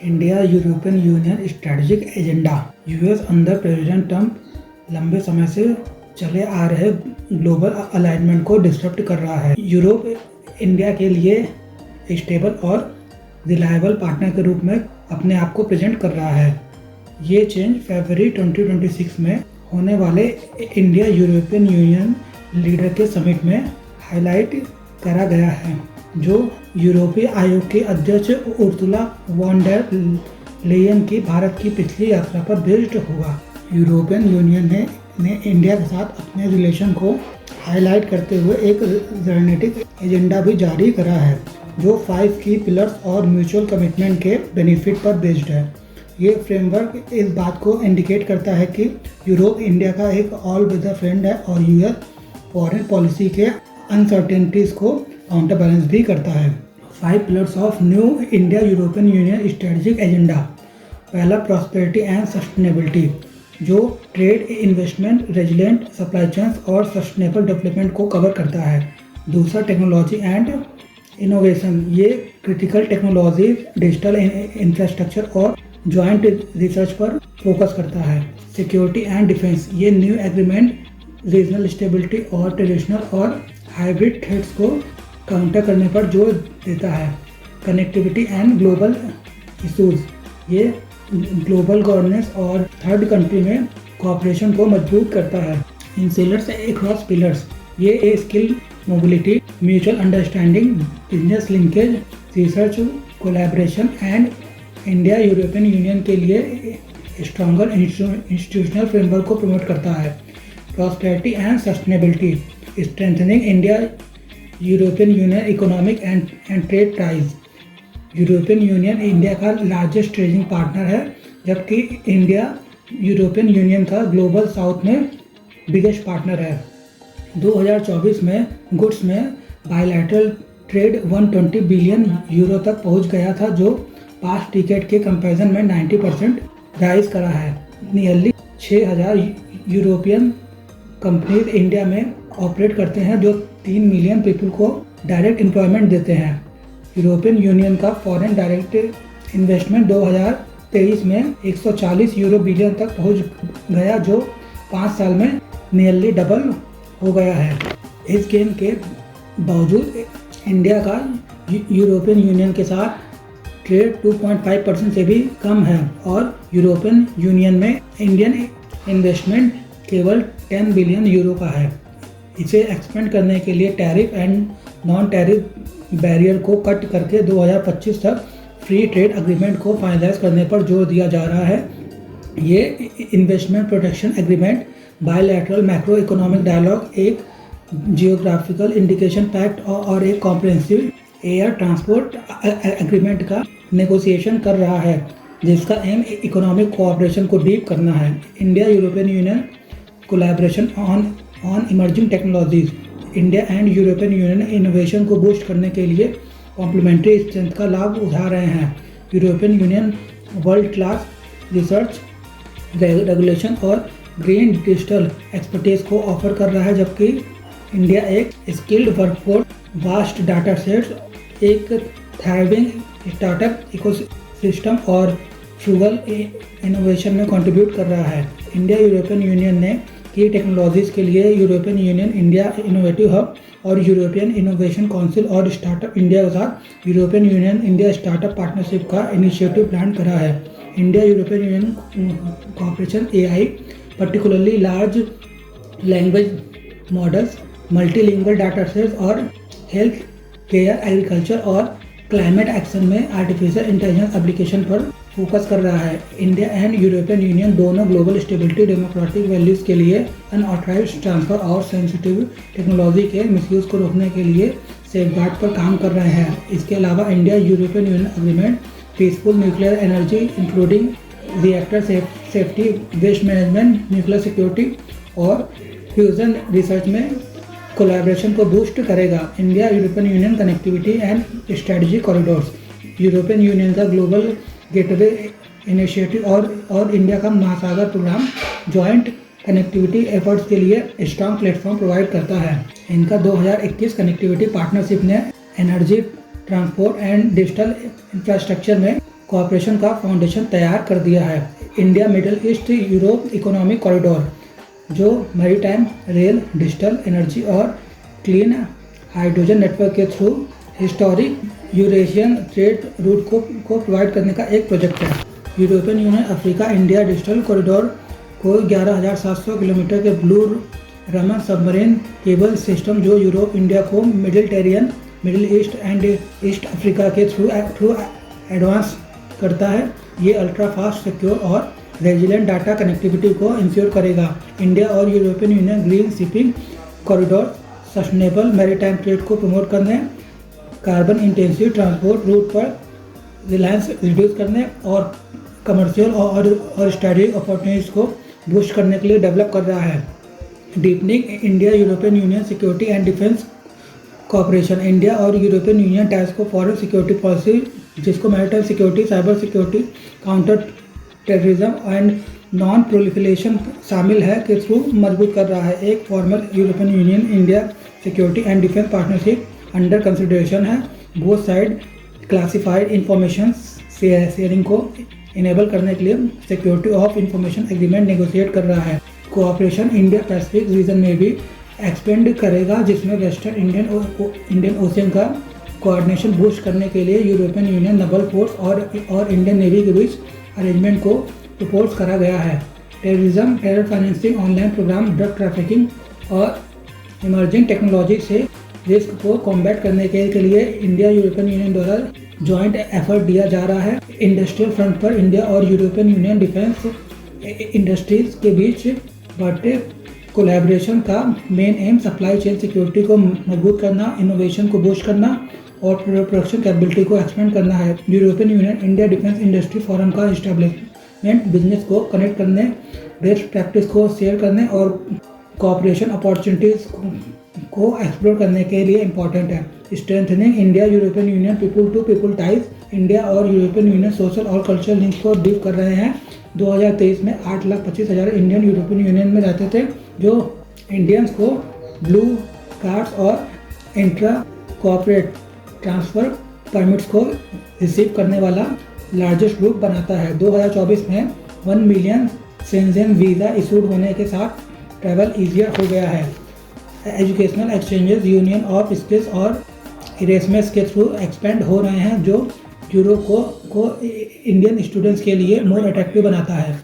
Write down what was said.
India European union strategic agenda. US under president Trump लंबे समय से चले आ रहे ग्लोबल अलाइनमेंट को डिस्टर्ब कर रहा है। यूरोप इंडिया के लिए स्टेबल और रिलायबल पार्टनर के रूप में अपने आप को प्रेजेंट कर रहा है। ये चेंज फरवरी 2026 में होने वाले इंडिया यूरोपियन यूनियन लीडर के समिट में हाईलाइट करा गया है, जो यूरोपीय आयोग के अध्यक्ष उर्सुला वॉन डेर लेयन की भारत की पिछली यात्रा पर बेस्ड होगा। यूरोपियन यूनियन ने इंडिया के साथ अपने रिलेशन को हाईलाइट करते हुए एक रणनीतिक एजेंडा भी जारी करा है, जो 5 की पिलर्स और म्यूचुअल कमिटमेंट के बेनिफिट पर बेस्ड है। ये फ्रेमवर्क इस बात को इंडिकेट करता है कि यूरोप इंडिया का एक ऑल वेदर फ्रेंड है और यूएस फॉरेन पॉलिसी के अनसर्टेनिटीज को काउंटर बैलेंस भी करता है। 5 pillars of new India European union strategic agenda. पहला, प्रॉस्पेरिटी एंड सस्टेनेबिलिटी, जो trade, investment, resilient supply chains और सस्टेनेबल डेवलपमेंट को कवर करता है। दूसरा, टेक्नोलॉजी एंड इनोवेशन, ये क्रिटिकल टेक्नोलॉजी, डिजिटल इंफ्रास्ट्रक्चर और ज्वाइंट रिसर्च पर फोकस करता है। सिक्योरिटी एंड डिफेंस, ये न्यू एग्रीमेंट रीजनल स्टेबिलिटी और ट्रेडिशनल और हाइब्रिड थ्रेट्स को काउंटर करने पर जोर देता है। कनेक्टिविटी एंड ग्लोबल इशूज़, ये ग्लोबल गवर्नेंस और थर्ड कंट्री में कोऑपरेशन को मजबूत करता है। इन सेलर्स अक्रॉस पिलर्स, ये skill mobility, mutual understanding, business linkage, research collaboration and India European union के लिए स्ट्रॉन्गर इंस्टीट्यूशनल फ्रेमवर्क को प्रमोट करता है। Prosperity and sustainability, strengthening India European union economic and trade ties. European Union India का largest trading partner है, जबकि India European Union का global south में बिगेस्ट पार्टनर है। 2024 में गुड्स में बायलैटरल ट्रेड 120 बिलियन यूरो तक पहुंच गया था, जो पास्ट डिकेड के कंपैरिजन में 90% राइज करा है। नियरली 6000 यूरोपियन कंपनीज इंडिया में ऑपरेट करते हैं, जो 3 मिलियन पीपल को डायरेक्ट एम्प्लॉयमेंट देते हैं। यूरोपियन यूनियन का फॉरेन डायरेक्ट इन्वेस्टमेंट 2023 में 140 यूरो बिलियन तक पहुंच गया, जो 5 साल में नियरली डबल हो गया है। इस गेम के बावजूद इंडिया का यूरोपियन यूनियन के साथ ट्रेड 2.5% से भी कम है और यूरोपियन यूनियन में इंडियन इन्वेस्टमेंट केवल 10 बिलियन यूरो का है। इसे एक्सपेंड करने के लिए tariff and non tariff barrier को कट करके 2025 तक फ्री ट्रेड एग्रीमेंट को फाइनलाइज करने पर जोर दिया जा रहा है। ये investment protection agreement, bilateral macro economic dialogue, एक जियोग्राफिकल इंडिकेशन पैक्ट और एक कॉम्प्रिहेंसिव एयर ट्रांसपोर्ट एग्रीमेंट का नेगोशिएशन कर रहा है, जिसका एम इकोनॉमिक कोऑपरेशन को डीप करना है। India European Union collaboration on emerging technologies, India and European Union innovation को बूस्ट करने के लिए कॉम्प्लीमेंट्री स्ट्रेंथ का लाभ उठा रहे हैं। European union world class research, regulation और ग्रीन डिजिटल एक्सपर्टीज को ऑफर कर रहा है, जबकि इंडिया एक skilled workforce, vast data sets, एक थ्राइविंग स्टार्टअप इकोसिस्टम और फ्यूगल इनोवेशन में कंट्रीब्यूट कर रहा है। इंडिया यूरोपियन यूनियन ने की टेक्नोलॉजीज के लिए European Union India innovative hub और यूरोपियन इनोवेशन काउंसिल और स्टार्टअप इंडिया के साथ European Union India startup partnership का इनिशिएटिव प्लान करा है। India European union corporation AI, particularly large language models, multilingual data sets और हेल्थ केयर, एग्रीकल्चर और climate action में आर्टिफिशियल इंटेलिजेंस एप्लीकेशन पर फोकस कर रहा है। इंडिया एंड यूरोपियन यूनियन दोनों ग्लोबल स्टेबिलिटी, डेमोक्रेटिक वैल्यूज के लिए अनऑथराइज्ड ट्रांसफर और सेंसिटिव टेक्नोलॉजी के मिसयूज को रोकने के लिए सेफगार्ड पर काम कर रहे हैं। इसके अलावा India European Union agreement peaceful nuclear energy including reactor safety, waste management, nuclear security और फ्यूजन रिसर्च में कोलैबोरेशन को बूस्ट करेगा। India European Union connectivity and strategy corridors, European Union का ग्लोबल गेटवे इनिशिएटिव और इंडिया का Mahasagar programme joint connectivity efforts के लिए strong platform provide करता है। इनका 2021 कनेक्टिविटी पार्टनरशिप ने energy, transport and digital infrastructure में कोऑपरेशन का फाउंडेशन तैयार कर दिया है। India middle east Europe economic corridor, जो मैरीटाइम, रेल, डिजिटल एनर्जी और क्लीन हाइड्रोजन नेटवर्क के through historic Eurasian trade route को प्रोवाइड करने का एक प्रोजेक्ट है। European union Africa India digital corridor को 11,700 किलोमीटर के blue Raman submarine cable system, जो यूरोप इंडिया को Mediterranean, middle east and east Africa के थ्रू एडवांस करता है। ये अल्ट्रा फास्ट, सिक्योर और रेजिलेंट डाटा कनेक्टिविटी को इंश्योर करेगा। इंडिया और European union green shipping corridor sustainable maritime trade को प्रमोट करने, कार्बन इंटेंसिव ट्रांसपोर्ट रूट पर रिलायंस रिड्यूस करने और कमर्शियल और स्ट्रेटेजिक अपॉर्चुनिटीज को बूस्ट करने के लिए डेवलप कर रहा है। Deepening India European Union security and defence cooperation, India और European Union task for foreign security policy, जिसको maritime security, cyber security, counter terrorism and non proliferation शामिल है, के थ्रू मजबूत कर रहा है। एक formal European Union India security and defence partnership under consideration है। Both side classified information sharing को इनेबल करने के लिए security of information agreement negotiate कर रहा है। कोऑपरेशन इंडिया पैसिफिक रीजन में भी एक्सपेंड करेगा, जिसमें वेस्टर्न इंडियन ओशियन का कोऑर्डिनेशन बूस्ट करने के लिए यूरोपियन यूनियन नेवल फोर्स और इंडियन नेवी के बीच अरेंजमेंट को प्रपोज करा गया है। Terrorism, terror financing, online programme, drug trafficking और इमर्जिंग टेक्नोलॉजी से रिस्क को कॉम्बैट करने के लिए इंडिया यूरोपियन यूनियन द्वारा जॉइंट एफर्ट दिया जा रहा है। इंडस्ट्रियल फ्रंट पर इंडिया और यूरोपियन यूनियन डिफेंस इंडस्ट्रीज के बीच बढ़ते कोलैबोरेशन का main M supply chain security को मजबूत करना, इनोवेशन को बूस्ट करना और प्रोडक्शन कैपेबिलिटी को एक्सपेंड करना है। European Union India defence industry forum का इस्टेब्लिशमेंट बिजनेस को कनेक्ट करने, बेस्ट प्रैक्टिस को शेयर करने और कोऑपरेशन अपॉर्चुनिटीज को एक्सप्लोर करने के लिए इम्पोर्टेंट है। Strengthening India European Union people to people ties, India और यूरोपियन यूनियन सोशल और कल्चरल लिंक्स को डीप कर रहे हैं। 2023 में 8,25,000 इंडियन यूरोपियन यूनियन में रहते थे, जो इंडियंस को ब्लू कार्ड्स और इंट्रा कॉर्पोरेट ट्रांसफ़र परमिट्स को रिसीव करने वाला लार्जेस्ट ग्रुप बनाता है। 2024 में 1 मिलियन शेंजेन वीज़ा इशूड होने के साथ ट्रैवल ईजियर हो गया है। Educational exchanges union of skills और इरेसमेस के थ्रू एक्सपेंड हो रहे हैं, जो यूरोप को इंडियन स्टूडेंट्स के लिए मोर अट्रैक्टिव बनाता है।